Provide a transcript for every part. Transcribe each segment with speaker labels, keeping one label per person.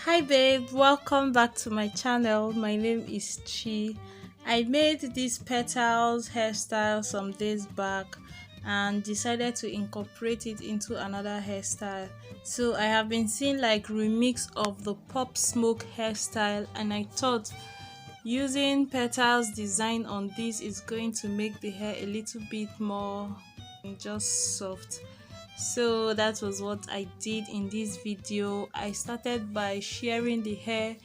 Speaker 1: Hi babe, welcome back to my channel. My name is Chi. I made this petals hairstyle some days back and decided to incorporate it into another hairstyle. So I have been seeing like remix of the Pop Smoke hairstyle, and I thought using petals design on this is going to make the hair a little bit more just soft. So that was what I did in this video. I started by shearing the hair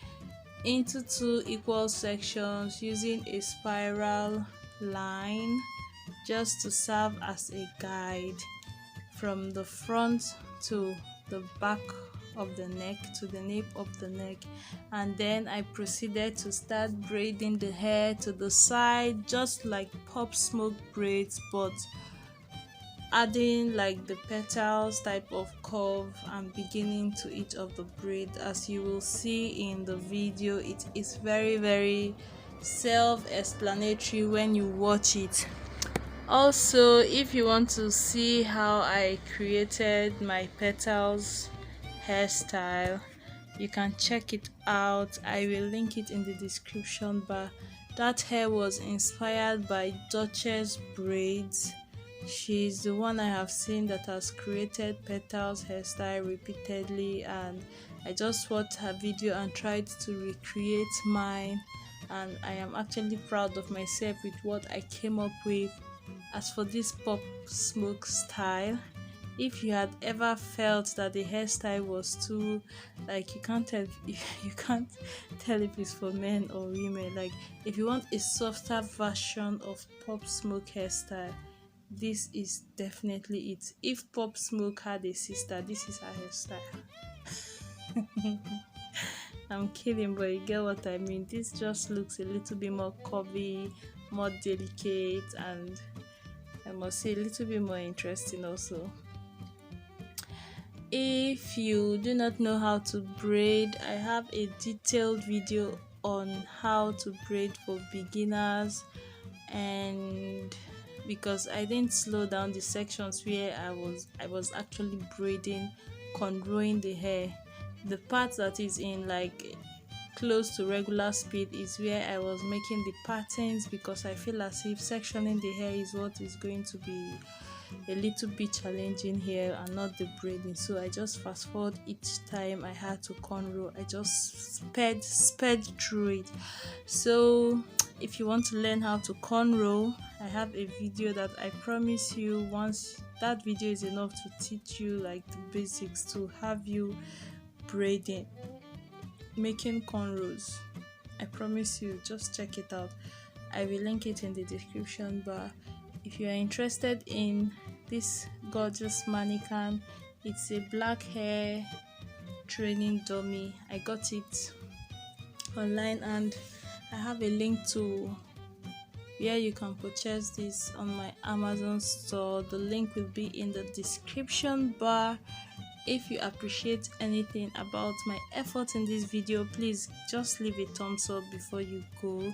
Speaker 1: into two equal sections using a spiral line just to serve as a guide from the front to the back of the neck to the nape of the neck. And then I proceeded to start braiding the hair to the side just like Pop Smoke braids, but adding like the petals type of curve and beginning to each of the braid. As you will see in the video, it is very self-explanatory when you watch it. Also, if you want to see how I created my petals hairstyle, you can check it out. I will link it in the description bar. That hair was inspired by Duchess braids. She's the one I have seen that has created petals hairstyle repeatedly, and I just watched her video and tried to recreate mine, and I am actually proud of myself with what I came up with. As for this pop smoke style, if you had ever felt that the hairstyle was too, like, you can't tell you can't tell if it's for men or women, like if you want a softer version of pop smoke hairstyle, this is definitely it. If Pop Smoke had a sister, this is her hairstyle. I'm kidding, but you get what I mean. This just looks a little bit more curvy, more delicate, and I must say a little bit more interesting also. If you do not know how to braid, I have a detailed video on how to braid for beginners, and because I didn't slow down the sections where I was actually braiding, cornrowing the hair. The part that is in like close to regular speed is where I was making the patterns, because I feel as if sectioning the hair is what is going to be a little bit challenging here and not the braiding. So I just fast forward each time I had to cornrow. I just sped through it. So if you want to learn how to cornrow, I have a video that I promise you, once that video is enough to teach you like the basics, to have you braiding, making cornrows. I promise you, just check it out. I will link it in the description bar. If you are interested in this gorgeous mannequin, it's a black hair training dummy. I got it online, and I have a link to where you can purchase this on my Amazon store. The link will be in the description bar. If you appreciate anything about my effort in this video, please just leave a thumbs up before you go.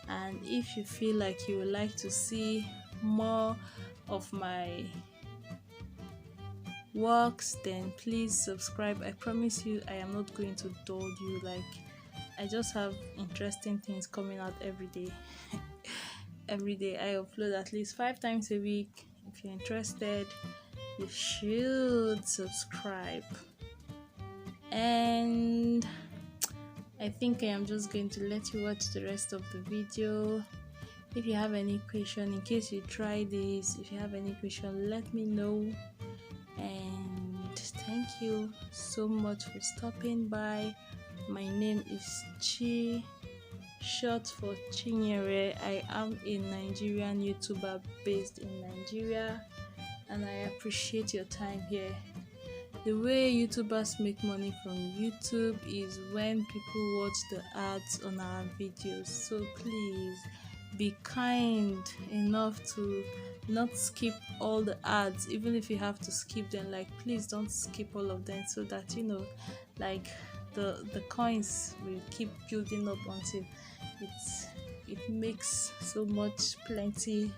Speaker 1: And if you feel like you would like to see more of my works, then please subscribe. I promise you, I am not going to dull you. Like, I just have interesting things coming out every day. Every day I upload at least 5 times a week. If you're interested, you should subscribe. And I think I am just going to let you watch the rest of the video. If you have any question, in case you try this, if you have any question, let me know. And thank you so much for stopping by. My name is Chi, short for Chinyere. I am a Nigerian YouTuber based in Nigeria, and I appreciate your time here. The way YouTubers make money from YouTube is when people watch the ads on our videos. So please be kind enough to not skip all the ads. Even if you have to skip them, like, please don't skip all of them, so that like the coins will keep building up until it makes so much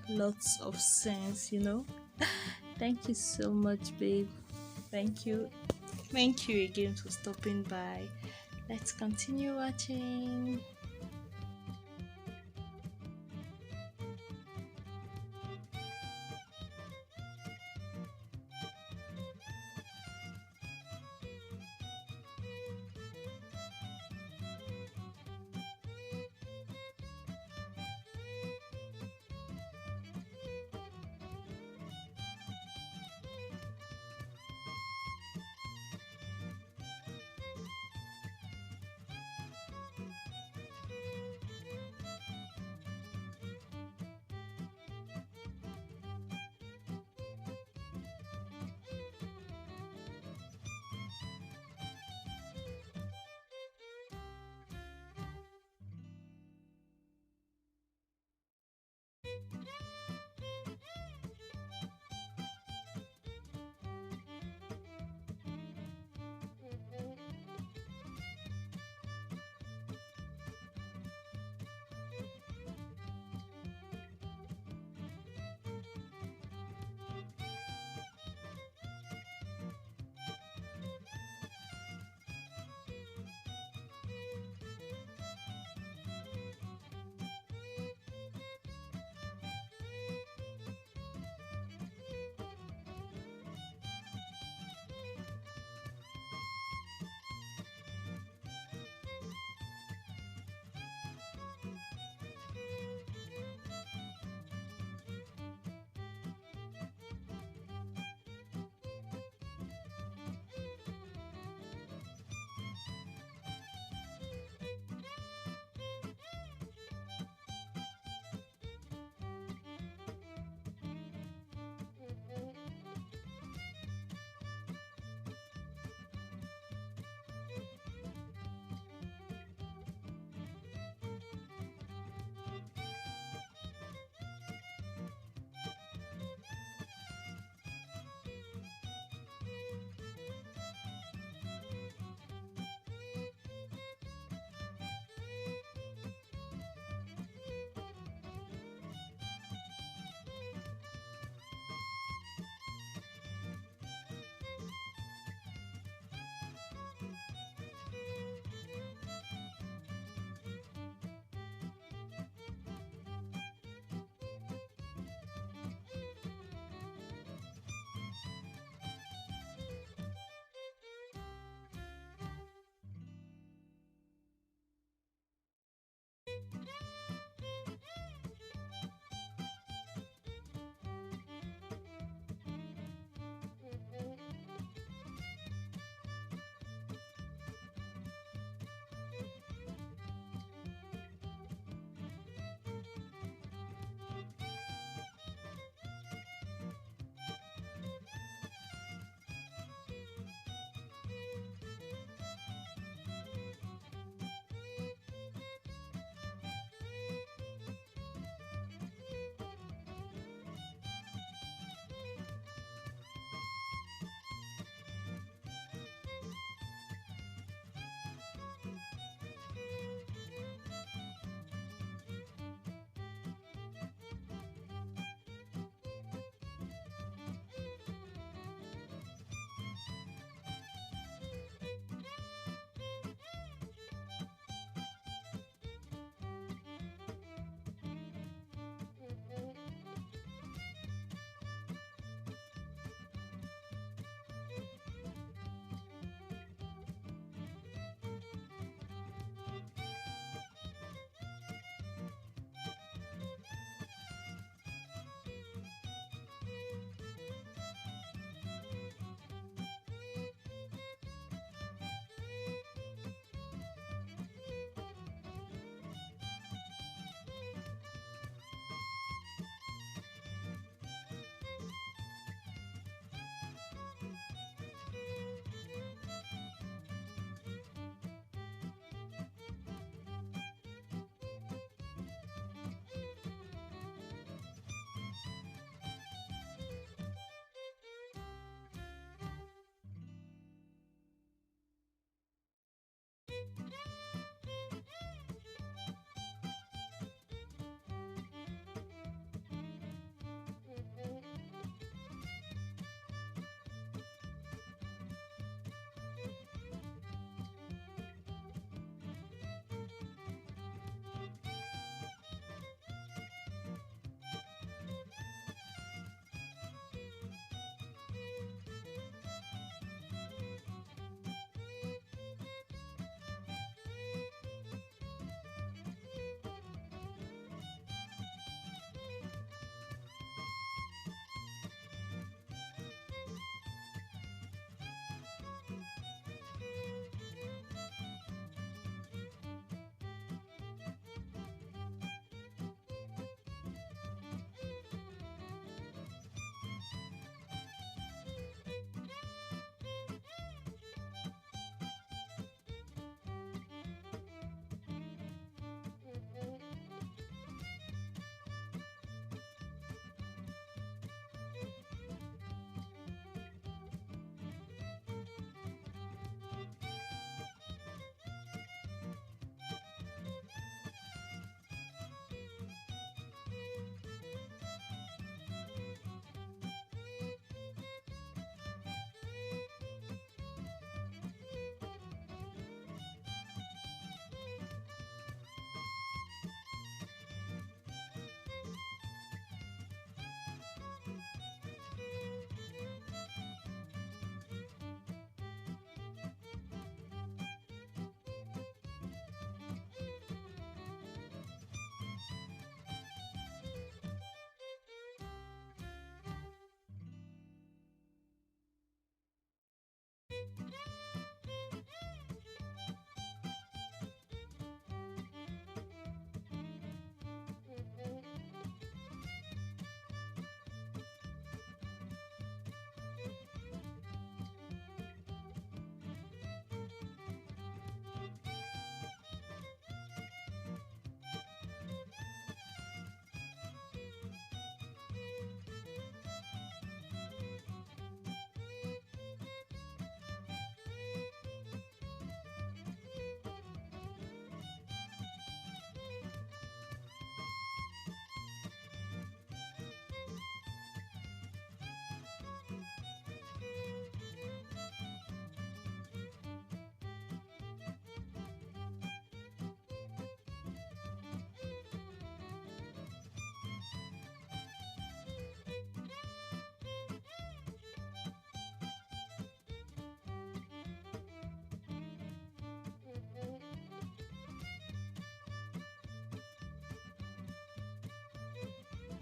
Speaker 1: lots of sense. Thank you so much, babe. Thank you again for stopping by. Let's continue watching.